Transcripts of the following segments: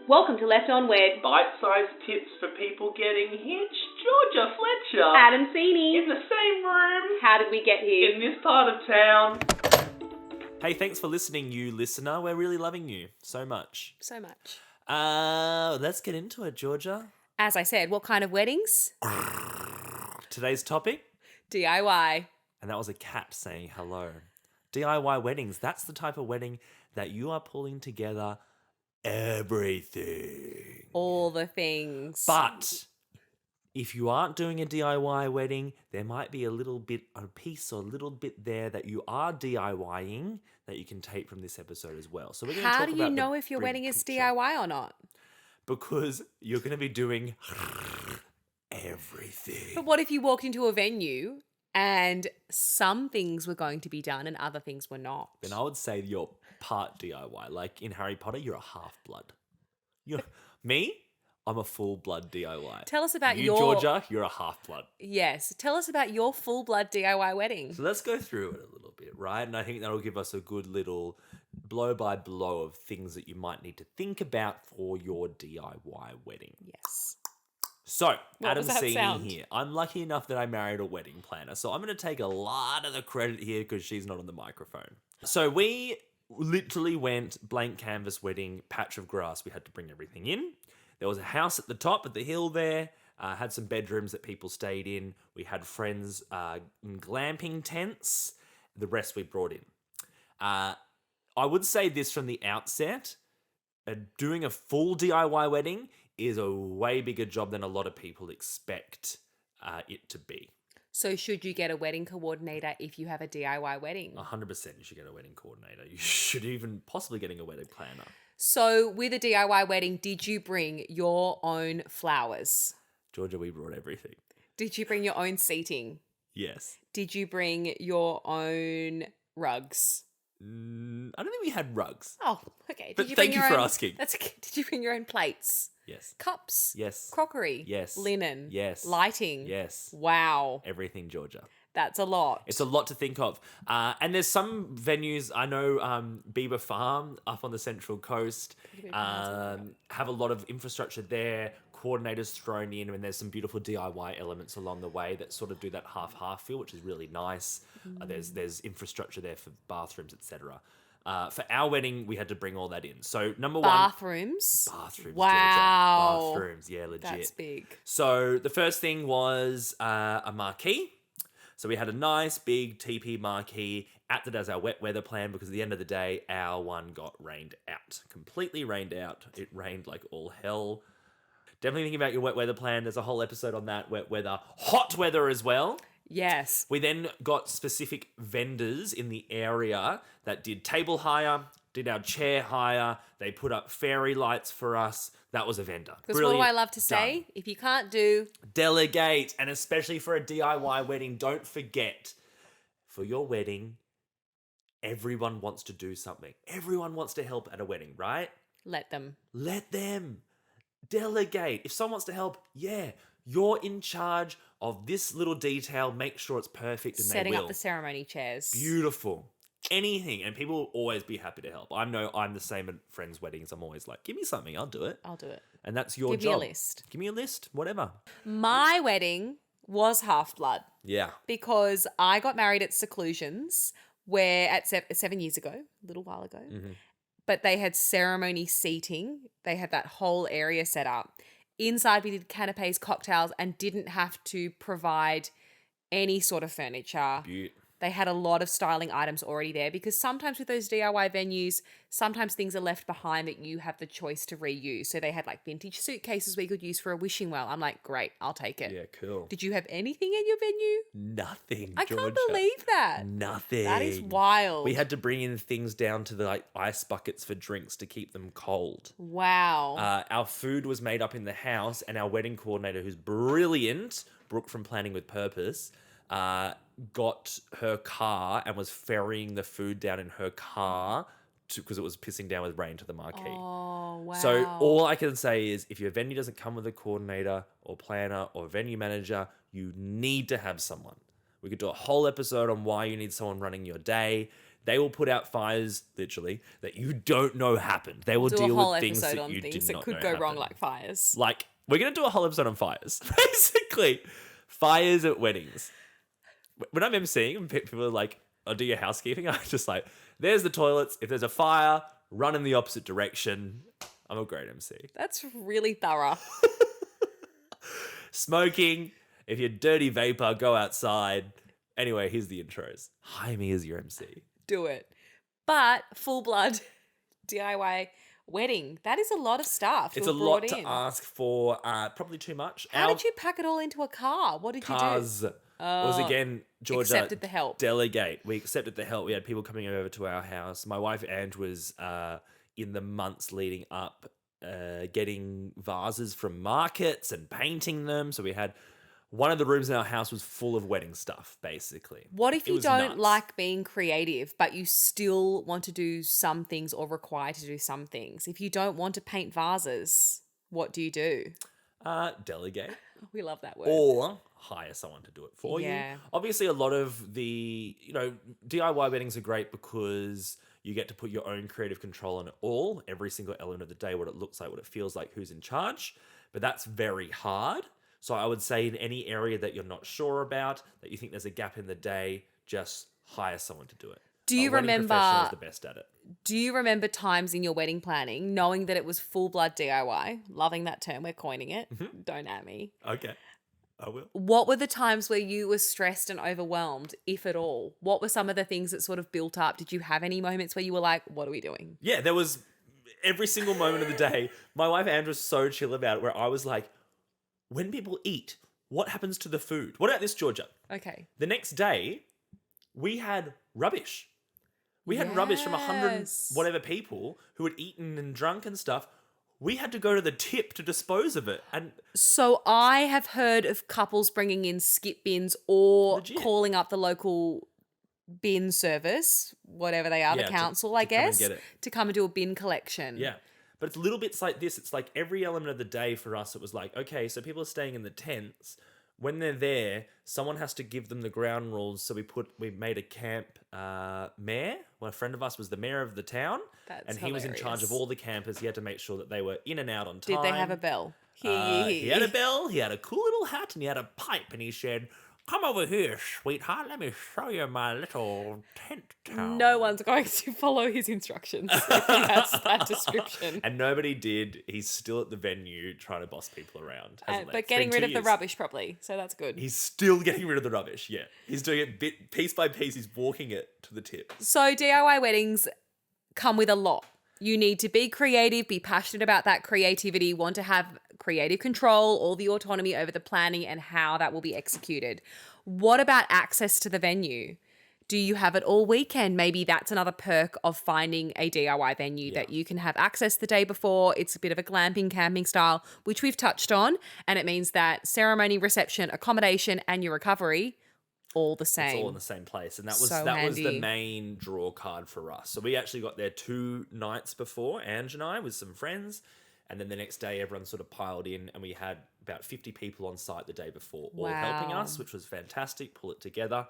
Welcome to Left On Wed. Bite-sized tips for people getting hitched. Georgia Fletcher. Adam Sini. In the same room. How did we get here? In this part of town. Hey, thanks for listening, you listener. We're really loving you so much. So much. Let's get into it, Georgia. As I said, what kind of weddings? Today's topic, DIY. and that was a cat saying hello. DIY weddings, that's the type of wedding that you are pulling together everything. All the things. But if you aren't doing a DIY wedding, there might be a little bit, a piece or a little bit there that you are DIYing that you can take from this episode as well. So we're going to How talk do about you know the if your big wedding is picture. DIY or not? Because you're going to be doing everything. But what if you walked into a venue and some things were going to be done and other things were not? Then I would say you're part DIY. Like in Harry Potter, you're a half-blood. Me, I'm a full-blood DIY. Tell us about you, your... Georgia, you're a half-blood. Yes. Tell us about your full-blood DIY wedding. So let's go through it a little bit, right? And I think that'll give us a good little blow-by-blow of things that you might need to think about for your DIY wedding. Yes. So, What Adam was that Sini sound? here. I'm lucky enough that I married a wedding planner. So I'm going to take a lot of the credit here because she's not on the microphone. So we literally went blank canvas wedding, patch of grass. We had to bring everything in. There was a house at the top of the hill there. Had some bedrooms that people stayed in. We had friends in glamping tents. The rest we brought in. I would say this from the outset. Doing a full DIY wedding is a way bigger job than a lot of people expect it to be. So should you get a wedding coordinator if you have a DIY wedding? 100% you should get a wedding coordinator. You should even possibly getting a wedding planner. So with a DIY wedding, did you bring your own flowers? Georgia, we brought everything. Did you bring your own seating? Yes. Did you bring your own rugs? I don't think we had rugs. Oh, okay. But Did thank bring you your for own- asking. That's okay. Did you bring your own plates? Yes. Cups? Yes. Crockery? Yes. Linen? Yes. Lighting? Yes. Wow. Everything, Georgia. That's a lot. It's a lot to think of. And there's some venues, I know Bieber Farm up on the Central Coast have a lot of infrastructure there, coordinators thrown in, and there's some beautiful DIY elements along the way that sort of do that half-half feel, which is really nice. There's infrastructure there for bathrooms, etc. For our wedding, we had to bring all that in. So number Bathrooms? one... Bathrooms. Wow. Georgia. Bathrooms, yeah, legit. That's big. So the first thing was a marquee. So we had a nice big teepee marquee, acted as our wet weather plan because at the end of the day, our one got rained out. Completely rained out. It rained like all hell. Definitely thinking about your wet weather plan. There's a whole episode on that, wet weather. Hot weather as well. Yes. We then got specific vendors in the area that did table hire, did our chair hire. They put up fairy lights for us. That was a vendor. Because what do I love to say? If you can't do... Delegate. And especially for a DIY wedding, don't forget, for your wedding, everyone wants to do something. Everyone wants to help at a wedding, right? Let them. Let them. Delegate. If someone wants to help, yeah, you're in charge of this little detail. Make sure it's perfect and Setting they will. up the ceremony chairs. Beautiful. Anything. And people will always be happy to help. I know I'm the same at friends' weddings. I'm always like, give me something. I'll do it. I'll do it. And that's your Give job. me a list. Give me a list. Whatever. My wedding was half-blood Yeah. because I got married at Seclusions where at 7 years ago, a little while ago, but they had ceremony seating. They had that whole area set up. Inside we did canapes, cocktails, and didn't have to provide any sort of furniture. Beaut. They had a lot of styling items already there because sometimes with those DIY venues, sometimes things are left behind that you have the choice to reuse. So they had like vintage suitcases we could use for a wishing well. I'm like, great, I'll take it. Yeah, cool. Did you have anything in your venue? Nothing, I Georgia. can't believe that. Nothing. That is wild. We had to bring in things down to the like ice buckets for drinks to keep them cold. Wow. Our food was made up in the house, and our wedding coordinator, who's brilliant, Brooke from Planning with Purpose, got her car and was ferrying the food down in her car because it was pissing down with rain to the marquee. Oh, wow. So all I can say is if your venue doesn't come with a coordinator or planner or venue manager, you need to have someone. We could do a whole episode on why you need someone running your day. They will put out fires, literally, that you don't know happened. They will Do a deal whole with things episode that on you things did that not could know go wrong, happened. like fires. Like, we're going to do a whole episode on fires. Basically, fires at weddings. When I'm emceeing and people are like, I'll do your housekeeping, I'm just like, there's the toilets. If there's a fire, run in the opposite direction. I'm a great MC. That's really thorough. Smoking. If you're dirty vapor, go outside. Anyway, here's the intros. Hire me as your MC. Do it. But full blood DIY wedding. That is a lot of stuff. It's to a have lot brought to in. ask for. Probably too much. How did you pack it all into a car? What did Cars. you do? It was again, Georgia accepted the help. Delegate. We accepted the help. We had people coming over to our house. My wife Ange was in the months leading up getting vases from markets and painting them. So we had one of the rooms in our house was full of wedding stuff, basically. What if It you was don't nuts. like being creative, but you still want to do some things or require to do some things? If you don't want to paint vases, what do you do? Delegate. We love that word. Or hire someone to do it for Yeah. you. Obviously, a lot of the, DIY weddings are great because you get to put your own creative control on it all, every single element of the day, what it looks like, what it feels like, who's in charge. But that's very hard. So I would say in any area that you're not sure about, that you think there's a gap in the day, just hire someone to do it. Do you A wedding remember- professional is the best at it. Do you remember times in your wedding planning, knowing that it was full blood DIY, loving that term, we're coining it, don't at me. Okay, I will. What were the times where you were stressed and overwhelmed, if at all? What were some of the things that sort of built up? Did you have any moments where you were like, what are we doing? Yeah, there was every single moment of the day. My wife Ange was so chill about it, where I was like, when people eat, what happens to the food? What about this, Georgia? Okay. The next day, we had rubbish. We had rubbish from 100 Yes. whatever people who had eaten and drunk and stuff. We had to go to the tip to dispose of it. And So I have heard of couples bringing in skip bins or Legit. calling up the local bin service, whatever they are, Yeah, the to- council, to I come and guess, get it. to come and do a bin collection. yeah. But it's little bits like this. It's like every element of the day for us, it was like, okay, so people are staying in the tents. When they're there, someone has to give them the ground rules. So we made a camp mayor. Well, a friend of us was the mayor of the town. That's and he was in charge of hilarious. all the campers. He had to make sure that they were in and out on time. Did they have a bell? Hear ye, He hear had ye. a bell, he had a cool little hat, and he had a pipe, and he said, "Come over here, sweetheart, let me show you my little tent town." No one's going to follow his instructions if he has that description. And nobody did. He's still at the venue trying to boss people around. hasn't he? But It's getting been rid 2 of the years. rubbish properly, so that's good. He's still getting rid of the rubbish, yeah. He's doing it piece by piece. He's walking it to the tip. So DIY weddings come with a lot. You need to be creative, be passionate about that creativity, want to have creative control, all the autonomy over the planning and how that will be executed. What about access to the venue? Do you have it all weekend? Maybe that's another perk of finding a DIY venue that you can have access the day before. It's a bit of a glamping, camping style, which we've touched on. And it means that ceremony, reception, accommodation, and your recovery, all the same. It's all in the same place. And that was So that was the handy. main draw card for us. So we actually got there 2 nights before, Ange and I, with some friends. And then the next day, everyone sort of piled in, and we had about 50 people on site the day before, all helping Wow. us, which was fantastic. Pull it together.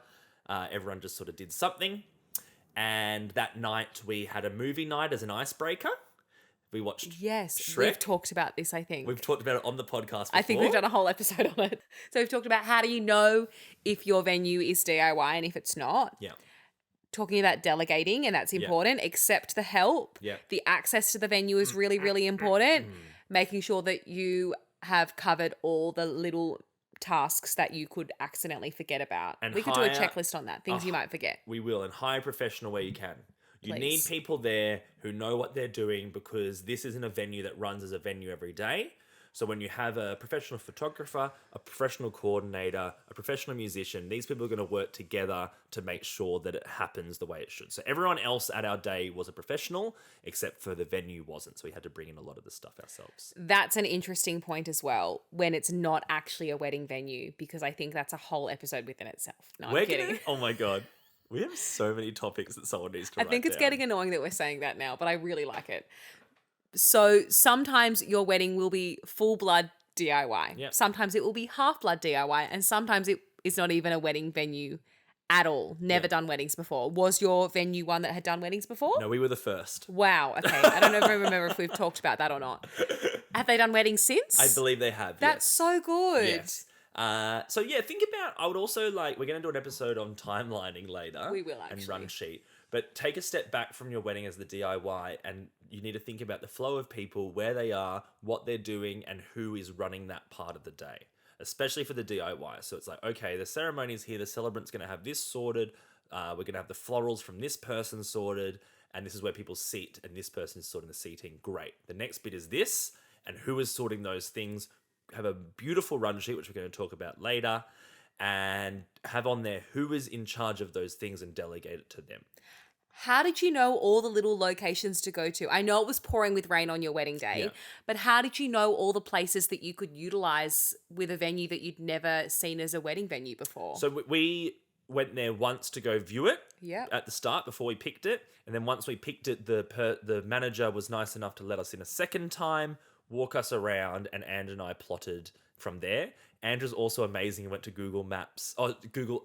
Everyone just sort of did something. And that night, we had a movie night as an icebreaker. We watched Yes, Shrek. we've talked about this, I think. We've talked about it on the podcast before. I think we've done a whole episode on it. So we've talked about how do you know if your venue is DIY and if it's not. Yeah. Talking about delegating, and that's important. Accept the help. Yeah. The access to the venue is really, really important. Making sure that you have covered all the little tasks that you could accidentally forget about. And we could do a hire- checklist on that, things you might forget. We will, and hire a professional where you can. You need Please. people there who know what they're doing, because this isn't a venue that runs as a venue every day. So when you have a professional photographer, a professional coordinator, a professional musician, these people are going to work together to make sure that it happens the way it should. So everyone else at our day was a professional, except for the venue wasn't. So we had to bring in a lot of the stuff ourselves. That's an interesting point as well, when it's not actually a wedding venue, because I think that's a whole episode within itself. No, I'm kidding. Oh my God. We have so many topics that someone needs to I write think it's down. getting annoying that we're saying that now, but I really like it. So sometimes your wedding will be full blood DIY. Yep. Sometimes it will be half blood DIY, and sometimes it is not even a wedding venue at all. Never Yeah. done weddings before. Was your venue one that had done weddings before? No, we were the first. Wow. Okay. I don't remember if we've talked about that or not. Have they done weddings since? I believe they have. That's yes. so good. Yes. So yeah, think about. I would also we're going to do an episode on timelining later. We will, and actually. run sheet. But take a step back from your wedding as the DIY, and you need to think about the flow of people, where they are, what they're doing, and who is running that part of the day. Especially for the DIY. So it's like, okay, the ceremony's here. The celebrant's going to have this sorted. We're going to have the florals from this person sorted, and this is where people sit, and this person's sorting the seating. Great. The next bit is this, and who is sorting those things. Have a beautiful run sheet, which we're going to talk about later, and have on there who is in charge of those things and delegate it to them. How did you know all the little locations to go to? I know it was pouring with rain on your wedding day, Yeah. but how did you know all the places that you could utilize with a venue that you'd never seen as a wedding venue before? So we went there once to go view it Yep. at the start before we picked it. And then once we picked it, the manager was nice enough to let us in a second time, walk us around, and Ange and I plotted from there. Ange was also amazing and went to Google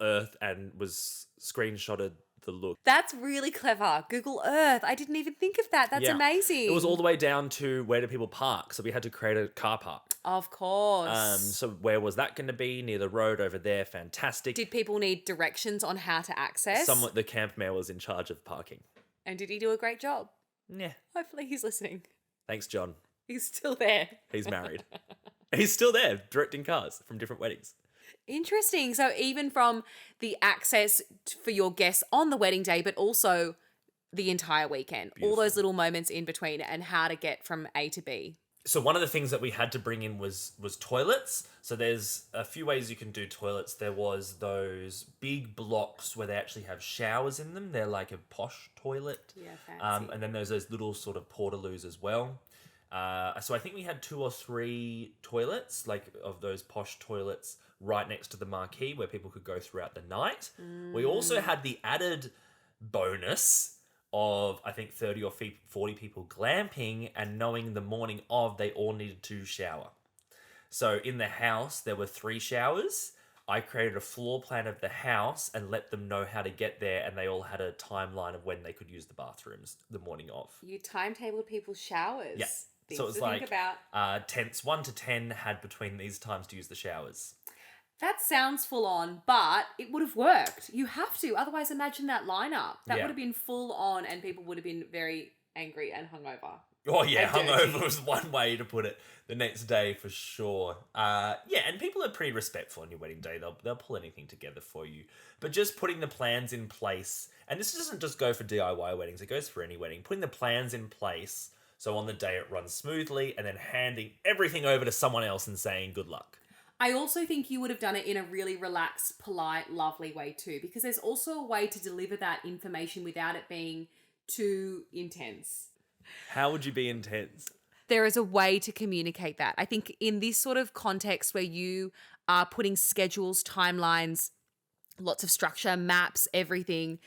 Earth, and was screenshotted the look. That's really clever. Google Earth. I didn't even think of that. That's Yeah. amazing. It was all the way down to where do people park. So we had to create a car park. Of course. So where was that going to be? Near the road over there. Fantastic. Did people need directions on how to access? The camp mayor was in charge of parking. And did he do a great job? Yeah. Hopefully he's listening. Thanks, John. He's still there. He's married. He's still there, directing cars from different weddings. Interesting. So even from the access for your guests on the wedding day, but also the entire weekend, all those little moments in between, and how to get from A to B. So one of the things that we had to bring in was toilets. So there's a few ways you can do toilets. There was those big blocks where they actually have showers in them. They're like a posh toilet. Yeah, fancy. And then there's those little sort of portaloos as well. So I think we had 2 or 3 toilets, like of those posh toilets, right next to the marquee where people could go throughout the night. We also had the added bonus of, I think, 30 or 40 people glamping, and knowing the morning of they all needed to shower. So in the house, there were 3 showers. I created a floor plan of the house and let them know how to get there, and they all had a timeline of when they could use the bathrooms the morning of. You timetabled people's showers. Yeah. Things So it was to like think about. tents 1 to 10 had between these times to use the showers. That sounds full on, but it would have worked. You have to. Otherwise, imagine that lineup. That Yeah. would have been full on, and people would have been very angry and hungover. Oh yeah, And dirty. hungover was one way to put it. The next day for sure. Yeah, and people are pretty respectful on your wedding day. They'll pull anything together for you. But just putting the plans in place, and this doesn't just go for DIY weddings, it goes for any wedding. Putting the plans in place so on the day it runs smoothly, and then handing everything over to someone else and saying good luck. I also think you would have done it in a really relaxed, polite, lovely way too, because there's also a way to deliver that information without it being too intense. How would you be intense? There is a way to communicate that. I think in this sort of context where you are putting schedules, timelines, lots of structure, maps, everything,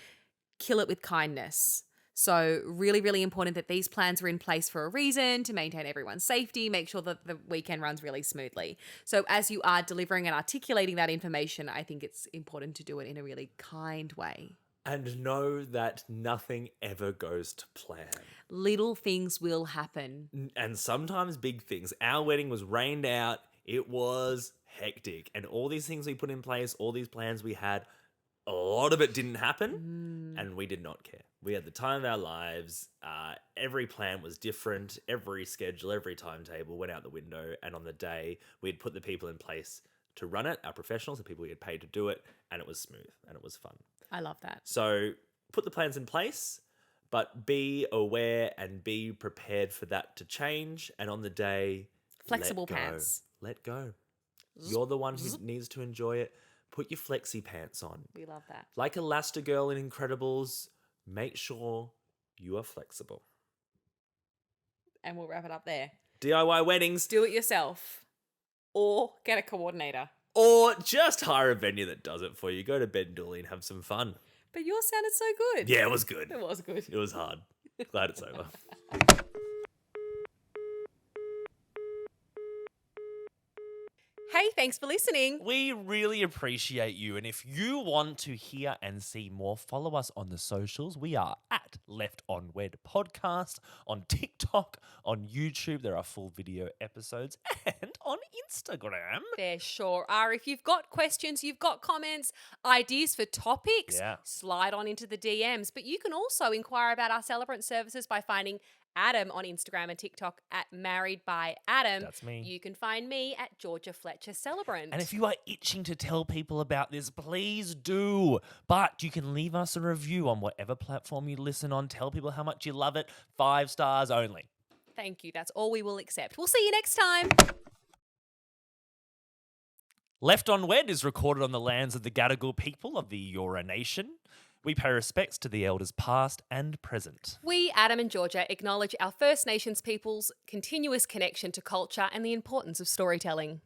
kill it with kindness. So really, really important that these plans are in place for a reason, to maintain everyone's safety, make sure that the weekend runs really smoothly. So as you are delivering and articulating that information, I think it's important to do it in a really kind way. And know that nothing ever goes to plan. Little things will happen. And sometimes big things. Our wedding was rained out. It was hectic. And all these things we put in place, all these plans we had, a lot of it didn't happen. And we did not care. We had the time of our lives. Every plan was different. Every schedule, every timetable went out the window. And on the day, we'd put the people in place to run it, our professionals, the people we had paid to do it. And it was smooth and it was fun. I love that. So put the plans in place, but be aware and be prepared for that to change. And on the day, Flexible let go. pants. Let go. You're the one who needs to enjoy it. Put your flexi pants on. We love that. Like Elastigirl in Incredibles, make sure you are flexible. And we'll wrap it up there. DIY weddings, Do it yourself or get a coordinator. or just hire a venue that does it for you. Go to Ben Dooley and have some fun. But yours sounded so good. Yeah, it was good. It was good. It was hard. Glad it's over. Hey, thanks for listening. We really appreciate you. And if you want to hear and see more, follow us on the socials. We are at Left on Wed Podcast on TikTok, on YouTube. There are full video episodes, and on Instagram. There sure are. If you've got questions, you've got comments, ideas for topics, slide on into the DMs. But you can also inquire about our celebrant services by finding Adam on Instagram and TikTok at Married by Adam. That's me. You can find me at Georgia Fletcher Celebrant. And if you are itching to tell people about this, please do. But you can leave us a review on whatever platform you listen on. Tell people how much you love it. 5 stars only. Thank you. That's all we will accept. We'll see you next time. Left on Wed is recorded on the lands of the Gadigal people of the Eora Nation. We pay respects to the elders past and present. We, Adam and Georgia, acknowledge our First Nations people's continuous connection to culture and the importance of storytelling.